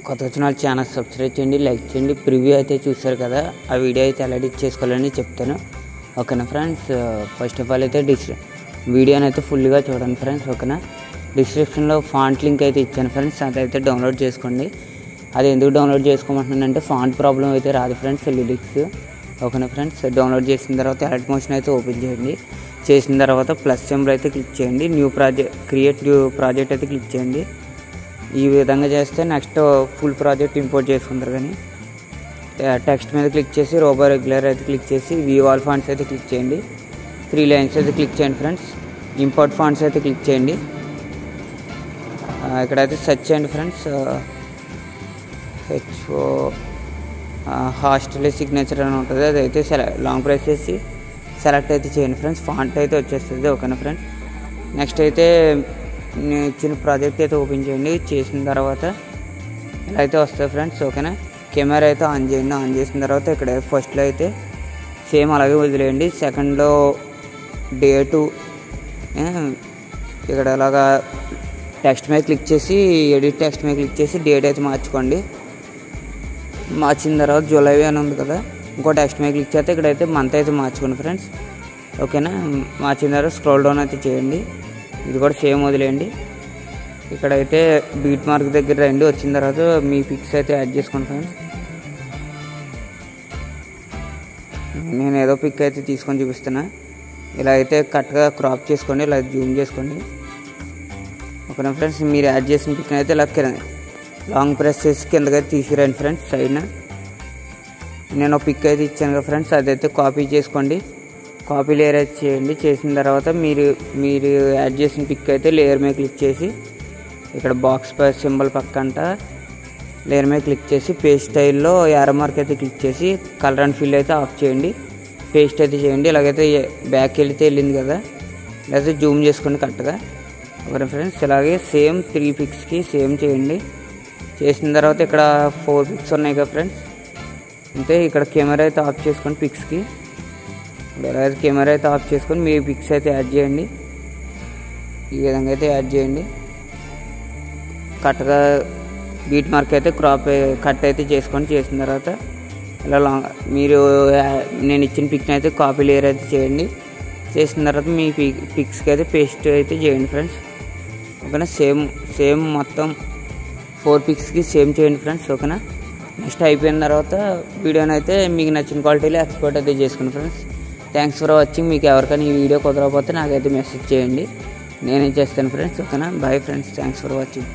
కొత్త వచ్చిన channel subscribe చేయండి, లైక్ చేయండి. ప్రివ్యూ అయితే చూసారు కదా, ఆ వీడియో అయితే ఎలా ఎడిట్ చేసుకోవాలని చెప్తాను. ఓకేనా ఫ్రెండ్స్, ఫస్ట్ ఆఫ్ ఆల్ అయితే వీడియోని అయితే ఫుల్గా చూడండి ఫ్రెండ్స్. ఓకేనా, డిస్క్రిప్షన్లో ఫాంట్ లింక్ అయితే ఇచ్చాను ఫ్రెండ్స్, అదైతే డౌన్లోడ్ చేసుకోండి. అది ఎందుకు డౌన్లోడ్ చేసుకోమంటున్నానంటే ఫాంట్ ప్రాబ్లం అయితే రాదు ఫ్రెండ్స్, లిరిక్స్. ఓకేనా ఫ్రెండ్స్, డౌన్లోడ్ చేసిన తర్వాత ఎలర్ట్ మోషన్ అయితే ఓపెన్ చేయండి. చేసిన తర్వాత ప్లస్ సింబల్ అయితే క్లిక్ చేయండి. క్రియేట్ న్యూ ప్రాజెక్ట్ అయితే క్లిక్ చేయండి. ఈ విధంగా చేస్తే నెక్స్ట్ ఫుల్ ప్రాజెక్ట్ ఇంపోర్ట్ చేసుకుంటారు. కానీ టెక్స్ట్ మీద క్లిక్ చేసి రోబో రెగ్యులర్ అయితే క్లిక్ చేసి వ్యూ ఆల్ ఫాంట్స్ అయితే క్లిక్ చేయండి. 3 లైన్స్ అయితే క్లిక్ చేయండి ఫ్రెండ్స్. ఇంపోర్ట్ ఫాంట్స్ అయితే క్లిక్ చేయండి. ఇక్కడైతే సెర్చ్ చేయండి ఫ్రెండ్స్. హెచ్ఓ హాస్టల్ సిగ్నేచర్ అని ఉంటుంది, అదైతే లాంగ్ ప్రెస్ చేసి సెలెక్ట్ అయితే చేయండి ఫ్రెండ్స్. ఫాంట్ అయితే వచ్చేస్తుంది. ఓకేనా ఫ్రెండ్స్, నెక్స్ట్ అయితే నేను ఇచ్చిన ప్రాజెక్ట్ అయితే ఓపెన్ చేయండి. చేసిన తర్వాత ఇలా అయితే వస్తుంది ఫ్రెండ్స్. ఓకేనా, కెమెరా అయితే ఆన్ చేయండి. ఆన్ చేసిన తర్వాత ఇక్కడ ఫస్ట్లో అయితే సేమ్ అలాగే వదిలేయండి. సెకండ్లో డేటు ఇక్కడ అలాగా టెక్స్ట్ మీద క్లిక్ చేసి ఎడిట్ టెక్స్ట్ మీద క్లిక్ చేసి డేట్ అయితే మార్చుకోండి. మార్చిన తర్వాత జూలై అని ఉంది కదా, ఇంకో టెక్స్ట్ మీద క్లిక్ చేస్తే ఇక్కడైతే మంత్ అయితే మార్చుకోండి ఫ్రెండ్స్. ఓకేనా, మార్చిన తర్వాత స్క్రోల్ డౌన్ అయితే చేయండి. ఇది కూడా సేమ్ వదిలేయండి. ఇక్కడైతే బీట్ మార్క్ దగ్గర రండి. వచ్చిన తర్వాత మీ పిక్స్ అయితే యాడ్ చేసుకోండి ఫ్రెండ్స్. నేను ఏదో పిక్ అయితే తీసుకొని చూపిస్తున్నా. ఇలా అయితే కరెక్ట్గా క్రాప్ చేసుకోండి, ఇలా జూమ్ చేసుకోండి. ఓకేనా ఫ్రెండ్స్, మీరు యాడ్ చేసిన పిక్ అయితే ఇలా లాంగ్ ప్రెస్ చేసి కిందకైతే తీసుకురండి ఫ్రెండ్స్. సైడ్న నేను పిక్ అయితే ఇచ్చాను కదా ఫ్రెండ్స్, అదైతే కాపీ చేసుకోండి. కాపీ లేయర్ అయితే చేయండి. చేసిన తర్వాత మీరు యాడ్ చేసిన పిక్ అయితే లేయర్ మీద క్లిక్ చేసి ఇక్కడ బాక్స్ సింబల్ పక్కంట లేయర్ మీద క్లిక్ చేసి పేస్ట్ స్టైల్లో యారో మార్క్ అయితే క్లిక్ చేసి కలర్ అండ్ ఫిల్ అయితే ఆఫ్ చేయండి. పేస్ట్ అయితే చేయండి. ఇలాగైతే బ్యాక్ వెళ్తే వెళ్ళింది కదా, లేకపోతే జూమ్ చేసుకోండి కరెక్ట్గా. ఓకే ఫ్రెండ్స్, ఇలాగే సేమ్ 3 పిక్స్కి సేమ్ చేయండి. చేసిన తర్వాత ఇక్కడ 4 పిక్స్ ఉన్నాయి కదా ఫ్రెండ్స్, అంతే. ఇక్కడ కెమెరా అయితే ఆఫ్ చేసుకోండి పిక్స్కి. ఎలాగైతే కెమెరా అయితే ఆఫ్ చేసుకొని మీ పిక్స్ అయితే యాడ్ చేయండి. ఈ విధంగా అయితే యాడ్ చేయండి. కరెక్ట్గా బీట్ మార్క్ అయితే కట్ అయితే చేసుకోండి. చేసిన తర్వాత ఇలా నేను ఇచ్చిన పిక్ని అయితే కాపీ లేయర్ అయితే చేయండి. చేసిన తర్వాత మీ పిక్స్కి అయితే పేస్ట్ అయితే చేయండి ఫ్రెండ్స్. ఓకేనా, సేమ్ మొత్తం 4 పిక్స్కి సేమ్ చేయండి ఫ్రెండ్స్. ఓకేనా, నెక్స్ట్ అయిపోయిన తర్వాత వీడియోని అయితే మీకు నచ్చిన క్వాలిటీలో ఎక్స్పోర్ట్ అయితే చేసుకోండి ఫ్రెండ్స్. Thanks for watching. మీకు ఎవరికైనా ఈ వీడియో కుదరకపోతే నాకైతే మెసేజ్ చేయండి, నేనేం చేస్తాను ఫ్రెండ్స్. ఓకేనా, bye friends, thanks for watching.